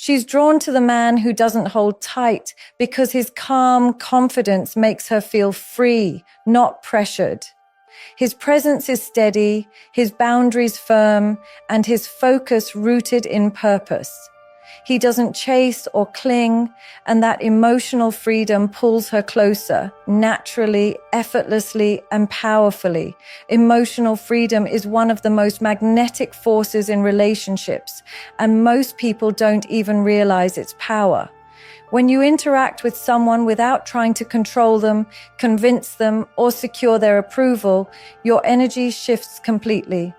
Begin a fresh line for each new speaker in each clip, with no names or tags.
She's drawn to the man who doesn't hold tight because his calm confidence makes her feel free, not pressured. His presence is steady, his boundaries firm, and his focus rooted in purpose. He doesn't chase or cling, and that emotional freedom pulls her closer, naturally, effortlessly, and powerfully. Emotional freedom is one of the most magnetic forces in relationships, and most people don't even realize its power. When you interact with someone without trying to control them, convince them, or secure their approval, your energy shifts completely.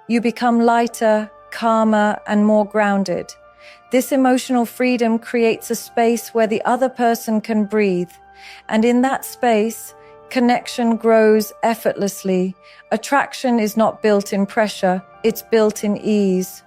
You become lighter, calmer, and more grounded. This emotional freedom creates a space where the other person can breathe. And in that space, connection grows effortlessly. Attraction is not built in pressure, it's built in ease.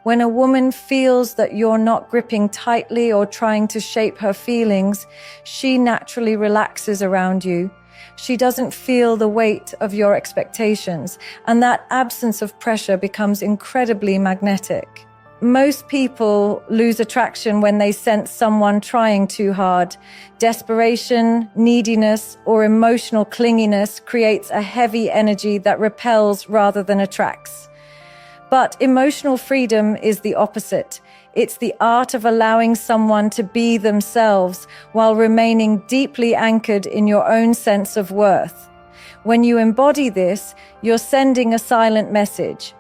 When a woman feels that you're not gripping tightly or trying to shape her feelings, she naturally relaxes around you. She doesn't feel the weight of your expectations, and that absence of pressure becomes incredibly magnetic. Most people lose attraction when they sense someone trying too hard. Desperation, neediness, or emotional clinginess creates a heavy energy that repels rather than attracts. But emotional freedom is the opposite. It's the art of allowing someone to be themselves while remaining deeply anchored in your own sense of worth. When you embody this, you're sending a silent message.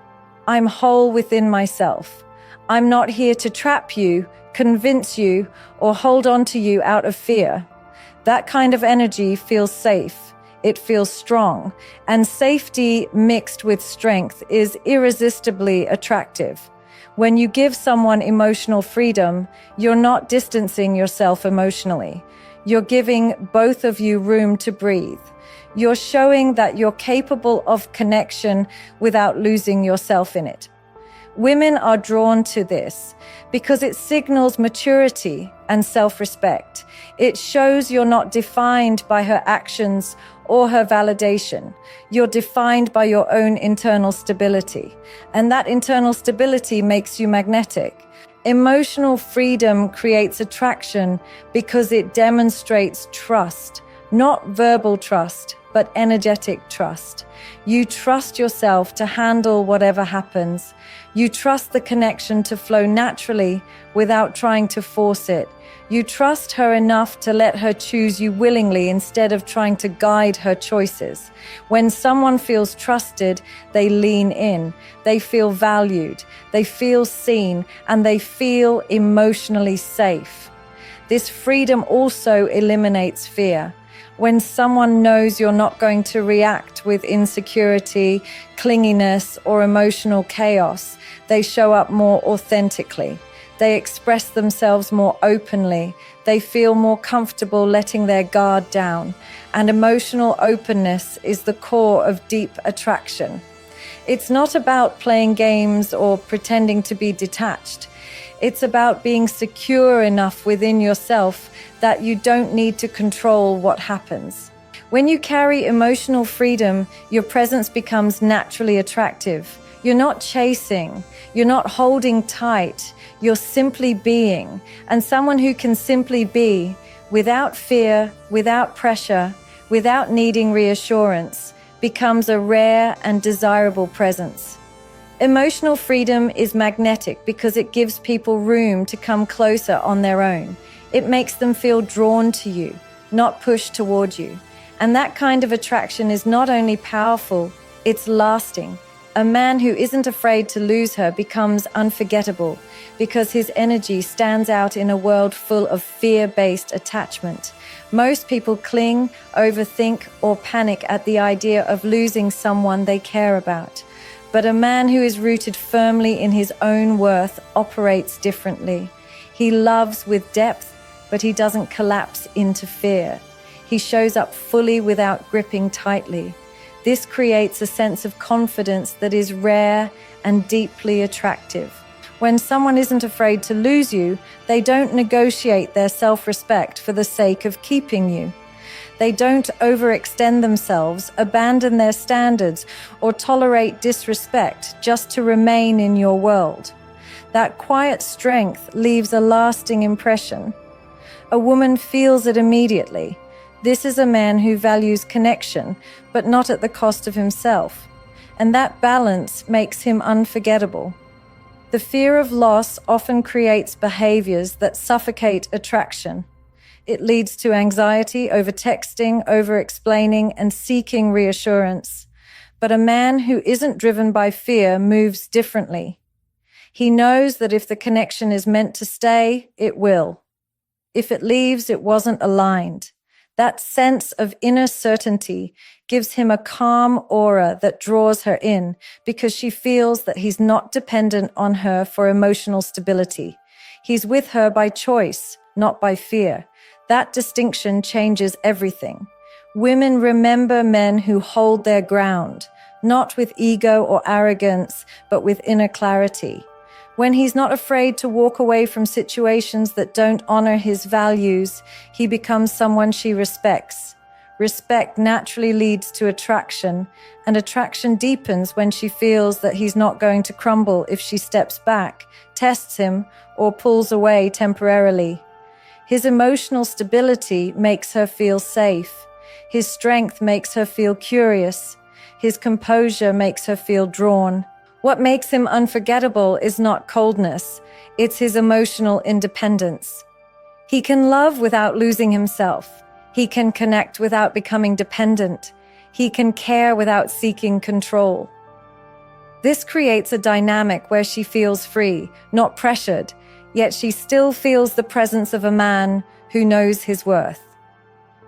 I'm whole within myself. I'm not here to trap you, convince you, or hold on to you out of fear. That kind of energy feels safe. It feels strong, and safety mixed with strength is irresistibly attractive. When you give someone emotional freedom, you're not distancing yourself emotionally. You're giving both of you room to breathe. You're showing that you're capable of connection without losing yourself in it. Women are drawn to this because it signals maturity and self-respect. It shows you're not defined by her actions or her validation. You're defined by your own internal stability, and that internal stability makes you magnetic. Emotional freedom creates attraction because it demonstrates trust, not verbal trust, but energetic trust. You trust yourself to handle whatever happens. You trust the connection to flow naturally without trying to force it. You trust her enough to let her choose you willingly instead of trying to guide her choices. When someone feels trusted, they lean in. They feel valued. They feel seen, and they feel emotionally safe. This freedom also eliminates fear. When someone knows you're not going to react with insecurity, clinginess, or emotional chaos, they show up more authentically. They express themselves more openly. They feel more comfortable letting their guard down. And emotional openness is the core of deep attraction. It's not about playing games or pretending to be detached. It's about being secure enough within yourself that you don't need to control what happens. When you carry emotional freedom, your presence becomes naturally attractive. You're not chasing. You're not holding tight. You're simply being. And someone who can simply be, without fear, without pressure, without needing reassurance, becomes a rare and desirable presence. Emotional freedom is magnetic because it gives people room to come closer on their own. It makes them feel drawn to you, not pushed toward you. And that kind of attraction is not only powerful, it's lasting. A man who isn't afraid to lose her becomes unforgettable because his energy stands out in a world full of fear-based attachment. Most people cling, overthink, or panic at the idea of losing someone they care about. But a man who is rooted firmly in his own worth operates differently. He loves with depth, but he doesn't collapse into fear. He shows up fully without gripping tightly. This creates a sense of confidence that is rare and deeply attractive. When someone isn't afraid to lose you, they don't negotiate their self-respect for the sake of keeping you. They don't overextend themselves, abandon their standards, or tolerate disrespect just to remain in your world. That quiet strength leaves a lasting impression. A woman feels it immediately. This is a man who values connection, but not at the cost of himself. And that balance makes him unforgettable. The fear of loss often creates behaviors that suffocate attraction. It leads to anxiety over texting, over explaining, and seeking reassurance. But a man who isn't driven by fear moves differently. He knows that if the connection is meant to stay, it will. If it leaves, it wasn't aligned. That sense of inner certainty gives him a calm aura that draws her in because she feels that he's not dependent on her for emotional stability. He's with her by choice, not by fear. That distinction changes everything. Women remember men who hold their ground, not with ego or arrogance, but with inner clarity. When he's not afraid to walk away from situations that don't honor his values, he becomes someone she respects. Respect naturally leads to attraction, and attraction deepens when she feels that he's not going to crumble if she steps back, tests him, or pulls away temporarily. His emotional stability makes her feel safe. His strength makes her feel curious. His composure makes her feel drawn. What makes him unforgettable is not coldness, it's his emotional independence. He can love without losing himself. He can connect without becoming dependent. He can care without seeking control. This creates a dynamic where she feels free, not pressured, yet she still feels the presence of a man who knows his worth.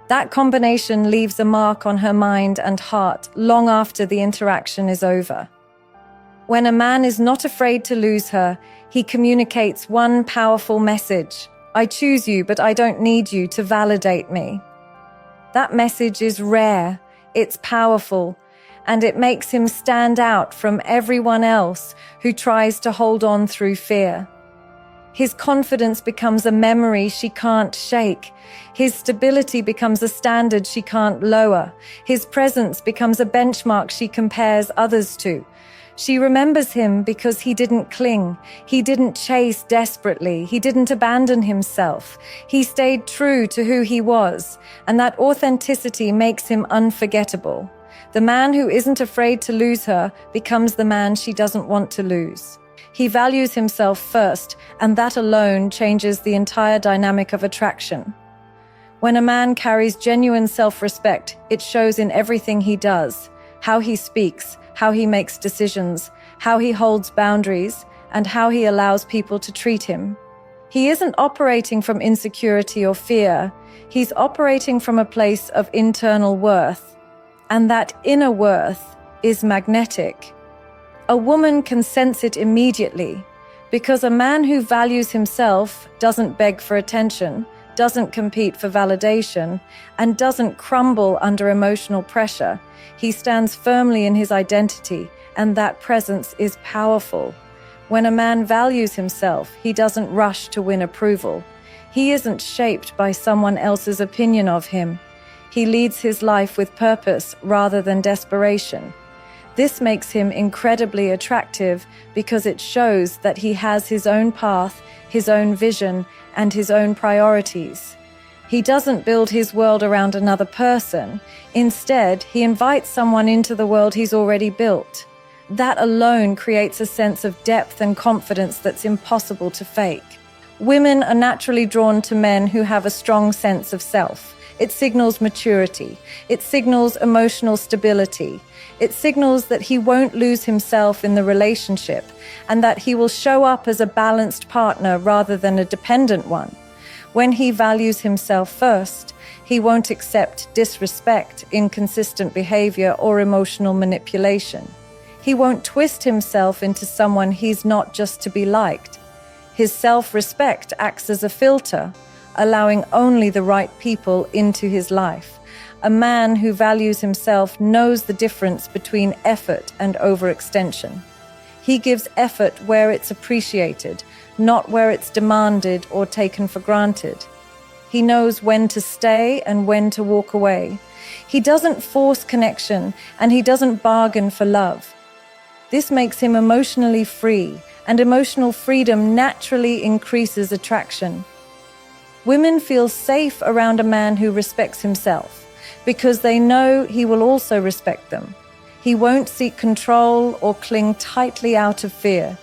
That combination leaves a mark on her mind and heart long after the interaction is over. When a man is not afraid to lose her, he communicates one powerful message: I choose you, but I don't need you to validate me. That message is rare, it's powerful, and it makes him stand out from everyone else who tries to hold on through fear. His confidence becomes a memory she can't shake. His stability becomes a standard she can't lower. His presence becomes a benchmark she compares others to. She remembers him because he didn't cling. He didn't chase desperately. He didn't abandon himself. He stayed true to who he was, and that authenticity makes him unforgettable. The man who isn't afraid to lose her becomes the man she doesn't want to lose. He values himself first, and that alone changes the entire dynamic of attraction. When a man carries genuine self-respect, it shows in everything he does, how he speaks, how he makes decisions, how he holds boundaries, and how he allows people to treat him. He isn't operating from insecurity or fear. He's operating from a place of internal worth. And that inner worth is magnetic. A woman can sense it immediately, because a man who values himself doesn't beg for attention, doesn't compete for validation, and doesn't crumble under emotional pressure. He stands firmly in his identity, and that presence is powerful. When a man values himself, he doesn't rush to win approval. He isn't shaped by someone else's opinion of him. He leads his life with purpose rather than desperation. This makes him incredibly attractive because it shows that he has his own path, his own vision, and his own priorities. He doesn't build his world around another person. Instead, he invites someone into the world he's already built. That alone creates a sense of depth and confidence that's impossible to fake. Women are naturally drawn to men who have a strong sense of self. It signals maturity. It signals emotional stability. It signals that he won't lose himself in the relationship and that he will show up as a balanced partner rather than a dependent one. When he values himself first, he won't accept disrespect, inconsistent behavior, or emotional manipulation. He won't twist himself into someone he's not just to be liked. His self-respect acts as a filter, allowing only the right people into his life. A man who values himself knows the difference between effort and overextension. He gives effort where it's appreciated, not where it's demanded or taken for granted. He knows when to stay and when to walk away. He doesn't force connection, and he doesn't bargain for love. This makes him emotionally free, and emotional freedom naturally increases attraction. Women feel safe around a man who respects himself because they know he will also respect them. He won't seek control or cling tightly out of fear.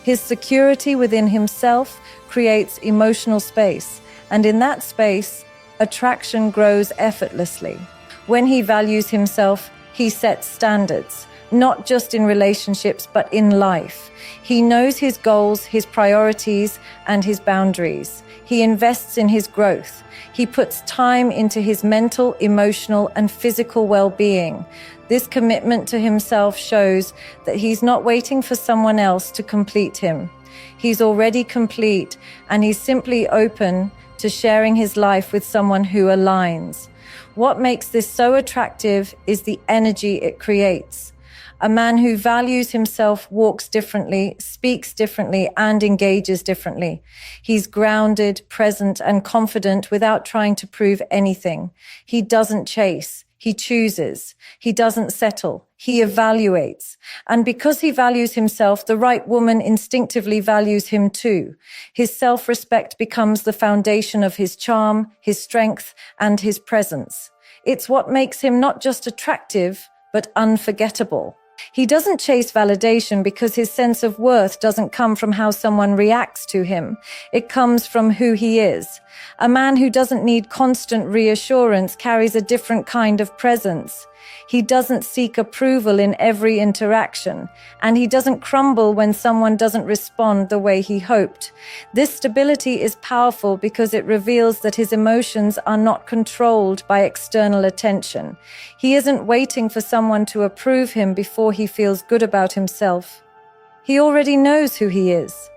His security within himself creates emotional space, and in that space, attraction grows effortlessly. When he values himself, he sets standards, not just in relationships, but in life. He knows his goals, his priorities, and his boundaries. He invests in his growth. He puts time into his mental, emotional, and physical well-being. This commitment to himself shows that he's not waiting for someone else to complete him. He's already complete, and he's simply open to sharing his life with someone who aligns. What makes this so attractive is the energy it creates. A man who values himself walks differently, speaks differently, and engages differently. He's grounded, present, and confident without trying to prove anything. He doesn't chase. He chooses. He doesn't settle. He evaluates. And because he values himself, the right woman instinctively values him too. His self-respect becomes the foundation of his charm, his strength, and his presence. It's what makes him not just attractive, but unforgettable. He doesn't chase validation because his sense of worth doesn't come from how someone reacts to him. It comes from who he is. A man who doesn't need constant reassurance carries a different kind of presence. He doesn't seek approval in every interaction, and he doesn't crumble when someone doesn't respond the way he hoped. This stability is powerful because it reveals that his emotions are not controlled by external attention. He isn't waiting for someone to approve him before he feels good about himself. He already knows who he is,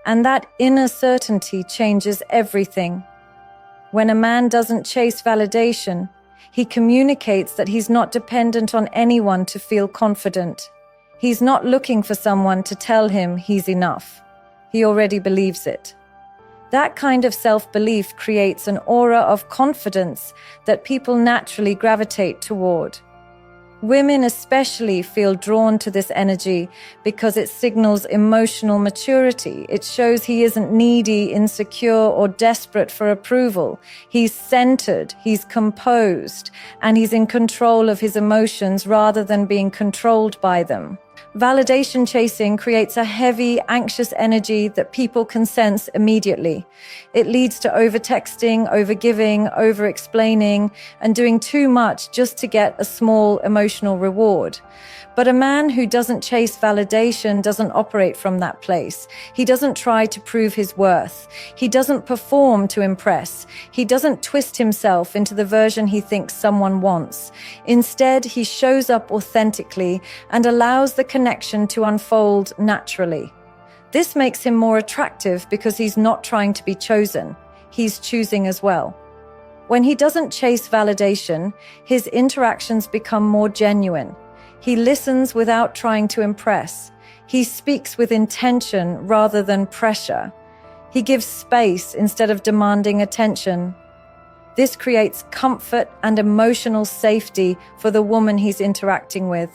and that inner certainty changes everything. When a man doesn't chase validation, he communicates that he's not dependent on anyone to feel confident. He's not looking for someone to tell him he's enough. He already believes it. That kind of self-belief creates an aura of confidence that people naturally gravitate toward. Women especially feel drawn to this energy because it signals emotional maturity. It shows he isn't needy, insecure, or desperate for approval. He's centered, he's composed, and he's in control of his emotions rather than being controlled by them. Validation chasing creates a heavy, anxious energy that people can sense immediately. It leads to over-texting, over-giving, over-explaining, and doing too much just to get a small emotional reward. But a man who doesn't chase validation doesn't operate from that place. He doesn't try to prove his worth. He doesn't perform to impress. He doesn't twist himself into the version he thinks someone wants. Instead, he shows up authentically and allows the connection to unfold naturally. This makes him more attractive because he's not trying to be chosen. He's choosing as well. When he doesn't chase validation, his interactions become more genuine. He listens without trying to impress. He speaks with intention rather than pressure. He gives space instead of demanding attention. This creates comfort and emotional safety for the woman he's interacting with.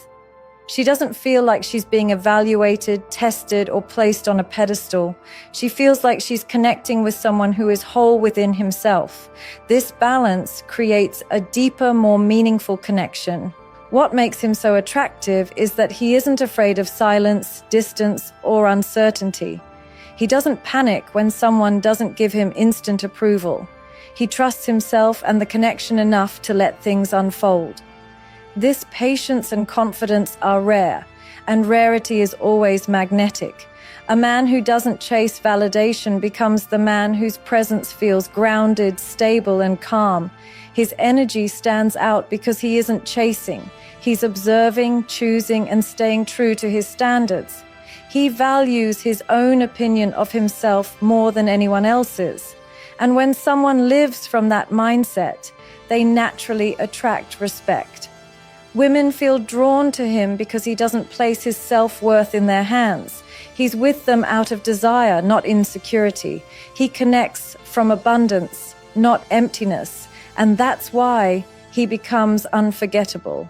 She doesn't feel like she's being evaluated, tested, or placed on a pedestal. She feels like she's connecting with someone who is whole within himself. This balance creates a deeper, more meaningful connection. What makes him so attractive is that he isn't afraid of silence, distance, or uncertainty. He doesn't panic when someone doesn't give him instant approval. He trusts himself and the connection enough to let things unfold. This patience and confidence are rare, and rarity is always magnetic. A man who doesn't chase validation becomes the man whose presence feels grounded, stable, and calm. His energy stands out because he isn't chasing. He's observing, choosing, and staying true to his standards. He values his own opinion of himself more than anyone else's. And when someone lives from that mindset, they naturally attract respect. Women feel drawn to him because he doesn't place his self-worth in their hands. He's with them out of desire, not insecurity. He connects from abundance, not emptiness. And that's why he becomes unforgettable.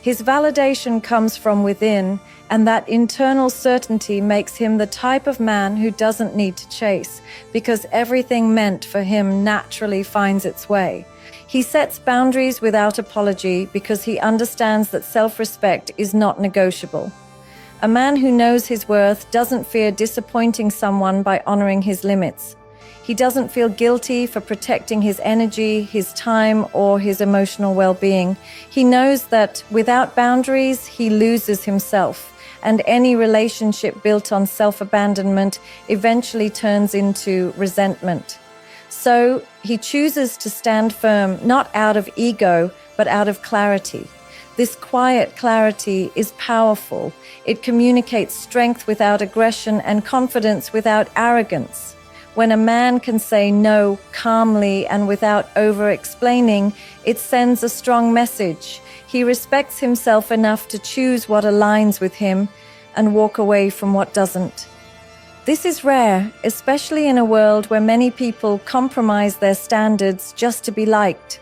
His validation comes from within, and that internal certainty makes him the type of man who doesn't need to chase, because everything meant for him naturally finds its way. He sets boundaries without apology because he understands that self-respect is not negotiable. A man who knows his worth doesn't fear disappointing someone by honoring his limits. He doesn't feel guilty for protecting his energy, his time, or his emotional well-being. He knows that without boundaries, he loses himself, and any relationship built on self-abandonment eventually turns into resentment. So he chooses to stand firm, not out of ego, but out of clarity. This quiet clarity is powerful. It communicates strength without aggression and confidence without arrogance. When a man can say no calmly and without over-explaining, it sends a strong message. He respects himself enough to choose what aligns with him and walk away from what doesn't. This is rare, especially in a world where many people compromise their standards just to be liked.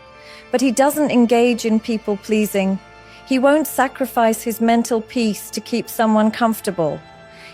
But he doesn't engage in people-pleasing. He won't sacrifice his mental peace to keep someone comfortable.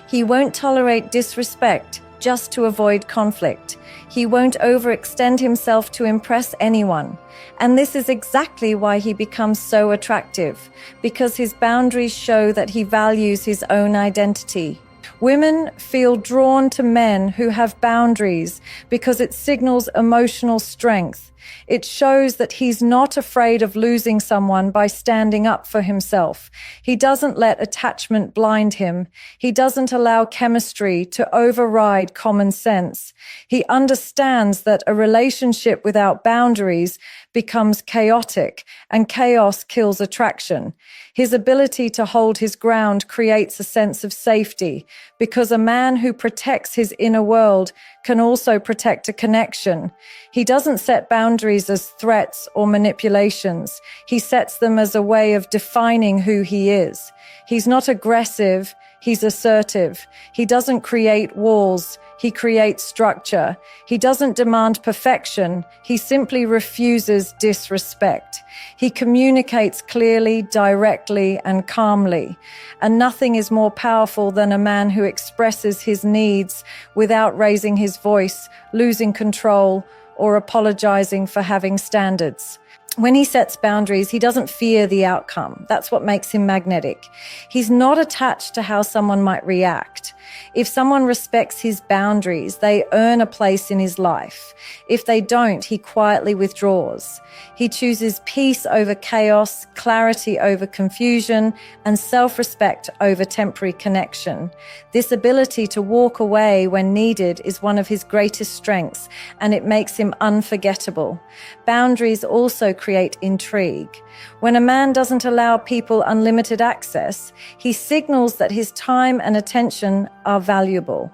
He won't tolerate disrespect just to avoid conflict. He won't overextend himself to impress anyone. And this is exactly why he becomes so attractive, because his boundaries show that he values his own identity. Women feel drawn to men who have boundaries because it signals emotional strength. It shows that he's not afraid of losing someone by standing up for himself. He doesn't let attachment blind him. He doesn't allow chemistry to override common sense. He understands that a relationship without boundaries becomes chaotic, and chaos kills attraction. His ability to hold his ground creates a sense of safety, because a man who protects his inner world can also protect a connection. He doesn't set boundaries as threats or manipulations. He sets them as a way of defining who he is. He's not aggressive, he's assertive. He doesn't create walls, he creates structure. He doesn't demand perfection, he simply refuses disrespect. He communicates clearly, directly, and calmly. And nothing is more powerful than a man who expresses his needs without raising his voice, losing control, or apologizing for having standards. When he sets boundaries, he doesn't fear the outcome. That's what makes him magnetic. He's not attached to how someone might react. If someone respects his boundaries, they earn a place in his life. If they don't, he quietly withdraws. He chooses peace over chaos, clarity over confusion, and self-respect over temporary connection. This ability to walk away when needed is one of his greatest strengths, and it makes him unforgettable. Boundaries also create intrigue. When a man doesn't allow people unlimited access, he signals that his time and attention are valuable.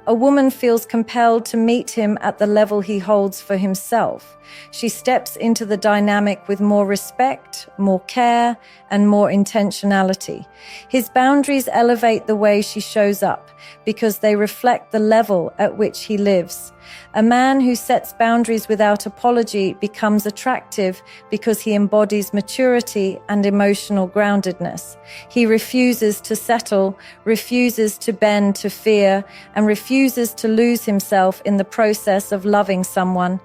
A woman feels compelled to meet him at the level he holds for himself. She steps into the dynamic with more respect, more care, and more intentionality. His boundaries elevate the way she shows up because they reflect the level at which he lives. A man who sets boundaries without apology becomes attractive because he embodies maturity and emotional groundedness. He refuses to settle, refuses to bend to fear, and refuses to lose himself in the process of loving someone.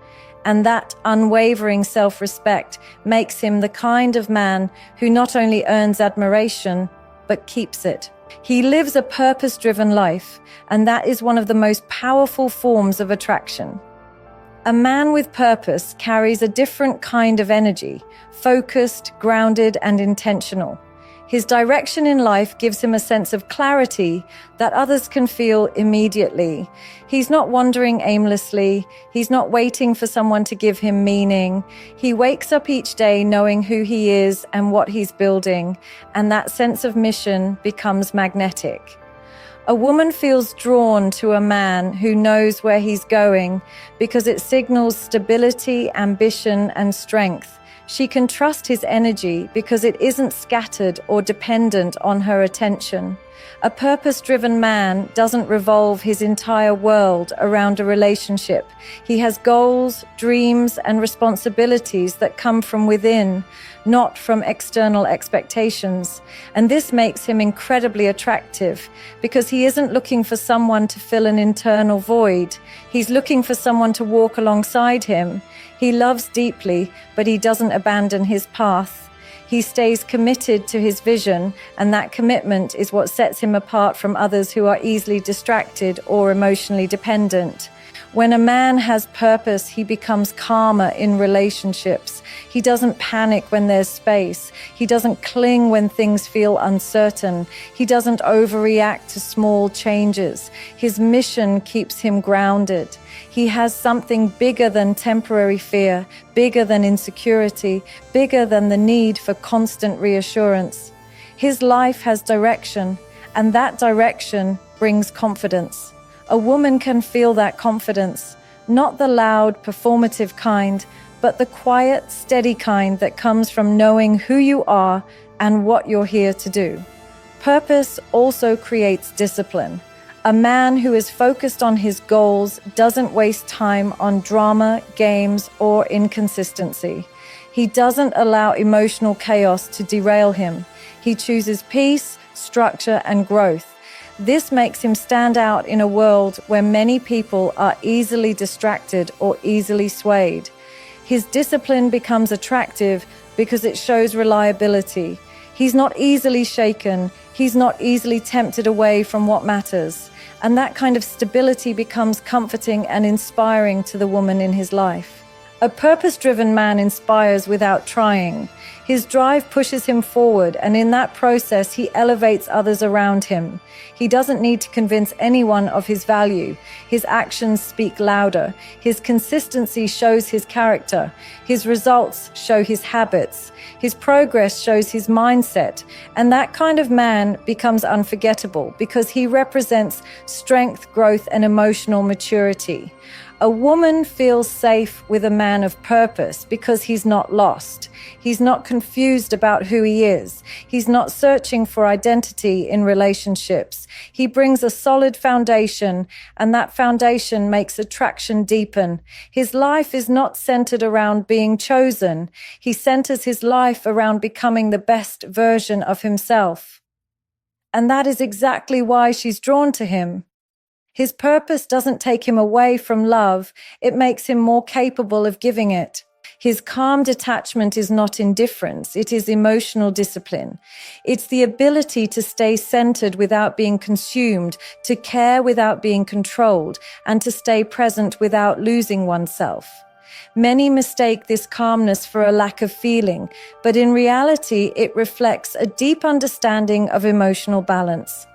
And that unwavering self-respect makes him the kind of man who not only earns admiration, but keeps it. He lives a purpose-driven life, and that is one of the most powerful forms of attraction. A man with purpose carries a different kind of energy, focused, grounded, and intentional. His direction in life gives him a sense of clarity that others can feel immediately. He's not wandering aimlessly. He's not waiting for someone to give him meaning. He wakes up each day knowing who he is and what he's building, and that sense of mission becomes magnetic. A woman feels drawn to a man who knows where he's going because it signals stability, ambition, and strength. She can trust his energy because it isn't scattered or dependent on her attention. A purpose-driven man doesn't revolve his entire world around a relationship. He has goals, dreams, and responsibilities that come from within, not from external expectations. And this makes him incredibly attractive because he isn't looking for someone to fill an internal void. He's looking for someone to walk alongside him. He loves deeply, but he doesn't abandon his path. He stays committed to his vision, and that commitment is what sets him apart from others who are easily distracted or emotionally dependent. When a man has purpose, he becomes calmer in relationships. He doesn't panic when there's space. He doesn't cling when things feel uncertain. He doesn't overreact to small changes. His mission keeps him grounded. He has something bigger than temporary fear, bigger than insecurity, bigger than the need for constant reassurance. His life has direction, and that direction brings confidence. A woman can feel that confidence, not the loud, performative kind, but the quiet, steady kind that comes from knowing who you are and what you're here to do. Purpose also creates discipline. A man who is focused on his goals doesn't waste time on drama, games, or inconsistency. He doesn't allow emotional chaos to derail him. He chooses peace, structure, and growth. This makes him stand out in a world where many people are easily distracted or easily swayed. His discipline becomes attractive because it shows reliability. He's not easily shaken. He's not easily tempted away from what matters. And that kind of stability becomes comforting and inspiring to the woman in his life. A purpose-driven man inspires without trying. His drive pushes him forward, and in that process, he elevates others around him. He doesn't need to convince anyone of his value. His actions speak louder. His consistency shows his character. His results show his habits. His progress shows his mindset. And that kind of man becomes unforgettable because he represents strength, growth, and emotional maturity. A woman feels safe with a man of purpose because he's not lost. He's not confused about who he is. He's not searching for identity in relationships. He brings a solid foundation, and that foundation makes attraction deepen. His life is not centered around being chosen. He centers his life around becoming the best version of himself. And that is exactly why she's drawn to him. His purpose doesn't take him away from love, it makes him more capable of giving it. His calm detachment is not indifference, it is emotional discipline. It's the ability to stay centered without being consumed, to care without being controlled, and to stay present without losing oneself. Many mistake this calmness for a lack of feeling, but in reality, it reflects a deep understanding of emotional balance.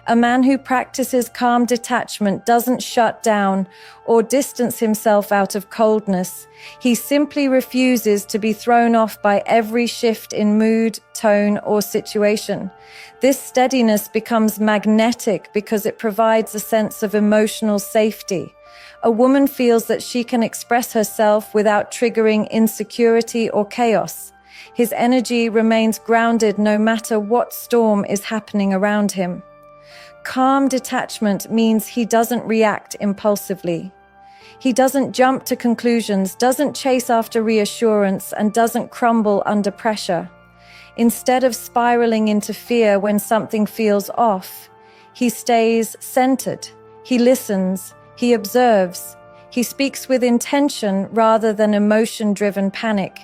A man who practices calm detachment doesn't shut down or distance himself out of coldness. He simply refuses to be thrown off by every shift in mood, tone, or situation. This steadiness becomes magnetic because it provides a sense of emotional safety. A woman feels that she can express herself without triggering insecurity or chaos. His energy remains grounded no matter what storm is happening around him. Calm detachment means he doesn't react impulsively. He doesn't jump to conclusions, doesn't chase after reassurance, and doesn't crumble under pressure. Instead of spiraling into fear when something feels off, he stays centered. He listens. He observes. He speaks with intention rather than emotion-driven panic.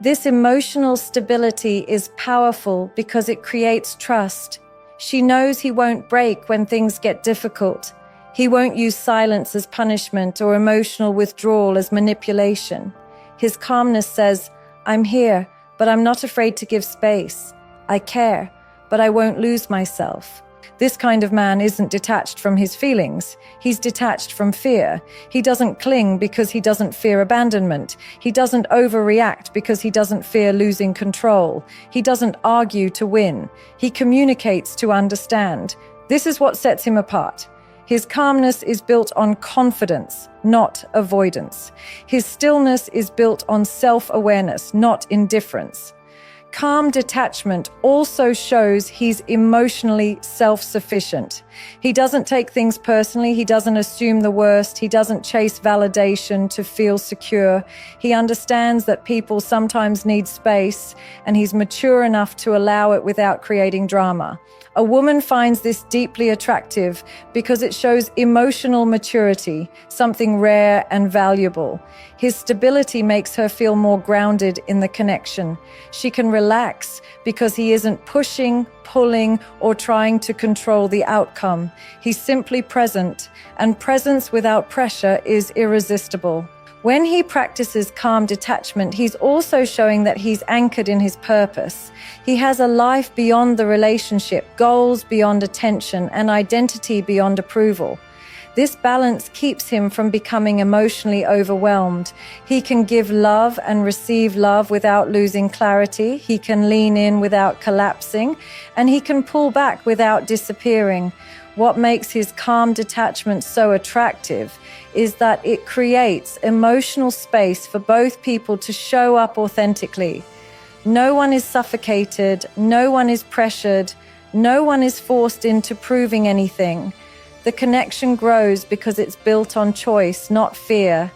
This emotional stability is powerful because it creates trust. She knows he won't break when things get difficult. He won't use silence as punishment or emotional withdrawal as manipulation. His calmness says, "I'm here, but I'm not afraid to give space. I care, but I won't lose myself." This kind of man isn't detached from his feelings. He's detached from fear. He doesn't cling because he doesn't fear abandonment. He doesn't overreact because he doesn't fear losing control. He doesn't argue to win. He communicates to understand. This is what sets him apart. His calmness is built on confidence, not avoidance. His stillness is built on self-awareness, not indifference. Calm detachment also shows he's emotionally self-sufficient. He doesn't take things personally. He doesn't assume the worst. He doesn't chase validation to feel secure. He understands that people sometimes need space, and he's mature enough to allow it without creating drama. A woman finds this deeply attractive because it shows emotional maturity, something rare and valuable. His stability makes her feel more grounded in the connection. She can relax because he isn't pushing, pulling, or trying to control the outcome. He's simply present, and presence without pressure is irresistible. When he practices calm detachment, he's also showing that he's anchored in his purpose. He has a life beyond the relationship, goals beyond attention, and identity beyond approval. This balance keeps him from becoming emotionally overwhelmed. He can give love and receive love without losing clarity. He can lean in without collapsing, and he can pull back without disappearing. What makes his calm detachment so attractive is that it creates emotional space for both people to show up authentically. No one is suffocated, no one is pressured, no one is forced into proving anything. The connection grows because it's built on choice, not fear.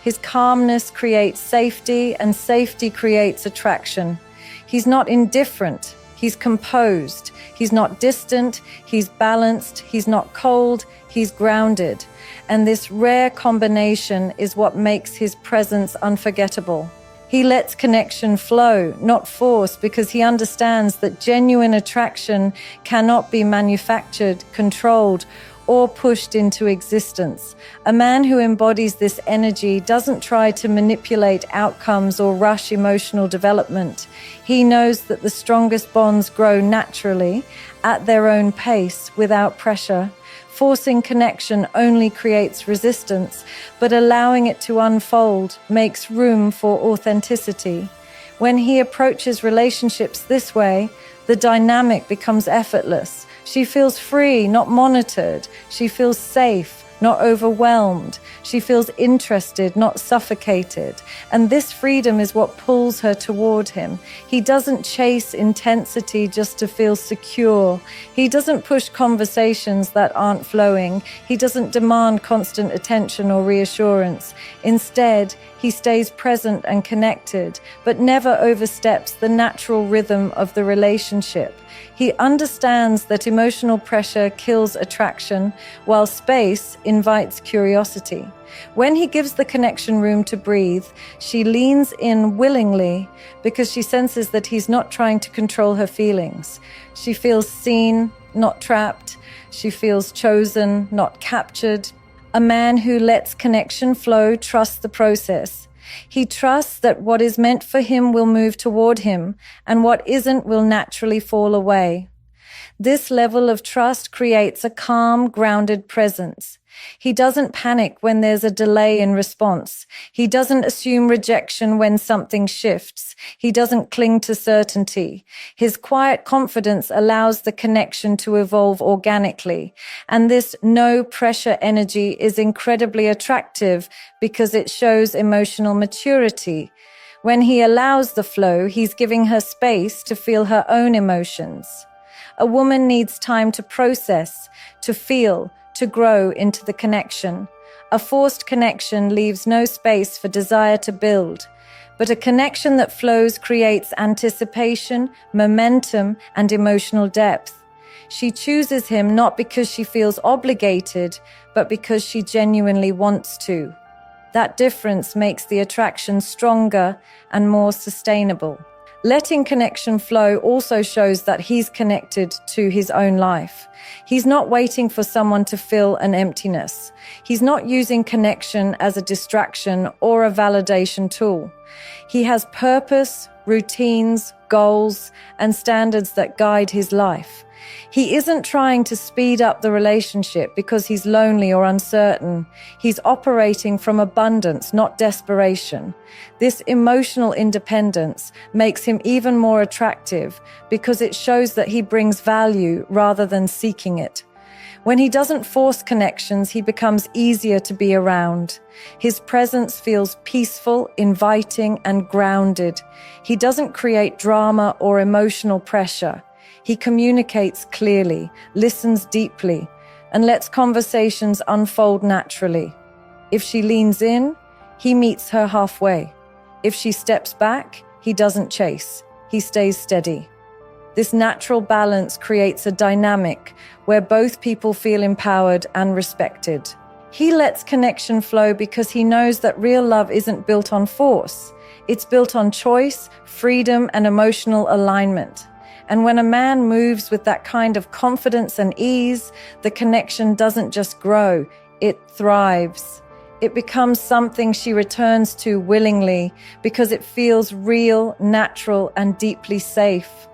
His calmness creates safety, and safety creates attraction. He's not indifferent, he's composed. He's not distant, he's balanced, he's not cold, he's grounded. And this rare combination is what makes his presence unforgettable. He lets connection flow, not force, because he understands that genuine attraction cannot be manufactured, controlled, or pushed into existence. A man who embodies this energy doesn't try to manipulate outcomes or rush emotional development. He knows that the strongest bonds grow naturally, at their own pace, without pressure. Forcing connection only creates resistance, but allowing it to unfold makes room for authenticity. When he approaches relationships this way, the dynamic becomes effortless. She feels free, not monitored. She feels safe, not overwhelmed. She feels interested, not suffocated. And this freedom is what pulls her toward him. He doesn't chase intensity just to feel secure. He doesn't push conversations that aren't flowing. He doesn't demand constant attention or reassurance. Instead, he stays present and connected, but never oversteps the natural rhythm of the relationship. He understands that emotional pressure kills attraction, while space invites curiosity. When he gives the connection room to breathe, she leans in willingly because she senses that he's not trying to control her feelings. She feels seen, not trapped. She feels chosen, not captured. A man who lets connection flow trusts the process. He trusts that what is meant for him will move toward him, and what isn't will naturally fall away. This level of trust creates a calm, grounded presence. He doesn't panic when there's a delay in response. He doesn't assume rejection when something shifts. He doesn't cling to certainty. His quiet confidence allows the connection to evolve organically. And this no-pressure energy is incredibly attractive because it shows emotional maturity. When he allows the flow, he's giving her space to feel her own emotions. A woman needs time to process, to feel, to grow into the connection. A forced connection leaves no space for desire to build, but a connection that flows creates anticipation, momentum, and emotional depth. She chooses him not because she feels obligated, but because she genuinely wants to. That difference makes the attraction stronger and more sustainable. Letting connection flow also shows that he's connected to his own life. He's not waiting for someone to fill an emptiness. He's not using connection as a distraction or a validation tool. He has purpose, routines, goals, and standards that guide his life. He isn't trying to speed up the relationship because he's lonely or uncertain. He's operating from abundance, not desperation. This emotional independence makes him even more attractive because it shows that he brings value rather than seeking it. When he doesn't force connections, he becomes easier to be around. His presence feels peaceful, inviting, and grounded. He doesn't create drama or emotional pressure. He communicates clearly, listens deeply, and lets conversations unfold naturally. If she leans in, he meets her halfway. If she steps back, he doesn't chase. He stays steady. This natural balance creates a dynamic where both people feel empowered and respected. He lets connection flow because he knows that real love isn't built on force. It's built on choice, freedom, and emotional alignment. And when a man moves with that kind of confidence and ease, the connection doesn't just grow, it thrives. It becomes something she returns to willingly because it feels real, natural, and deeply safe.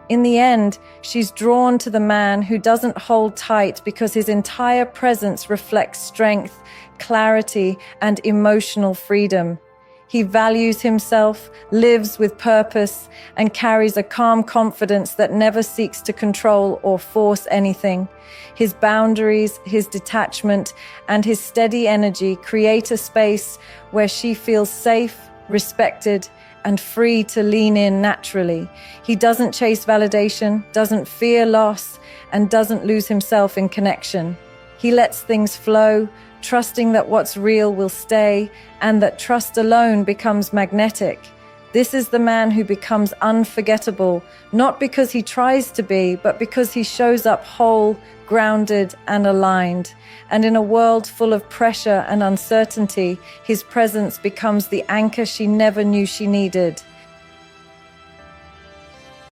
In the end, she's drawn to the man who doesn't hold tight because his entire presence reflects strength, clarity, and emotional freedom. He values himself, lives with purpose, and carries a calm confidence that never seeks to control or force anything. His boundaries, his detachment, and his steady energy create a space where she feels safe, respected, and free to lean in naturally. He doesn't chase validation, doesn't fear loss, and doesn't lose himself in connection. He lets things flow, trusting that what's real will stay and that trust alone becomes magnetic. This is the man who becomes unforgettable, not because he tries to be, but because he shows up whole, grounded, and aligned. And in a world full of pressure and uncertainty, his presence becomes the anchor she never knew she needed.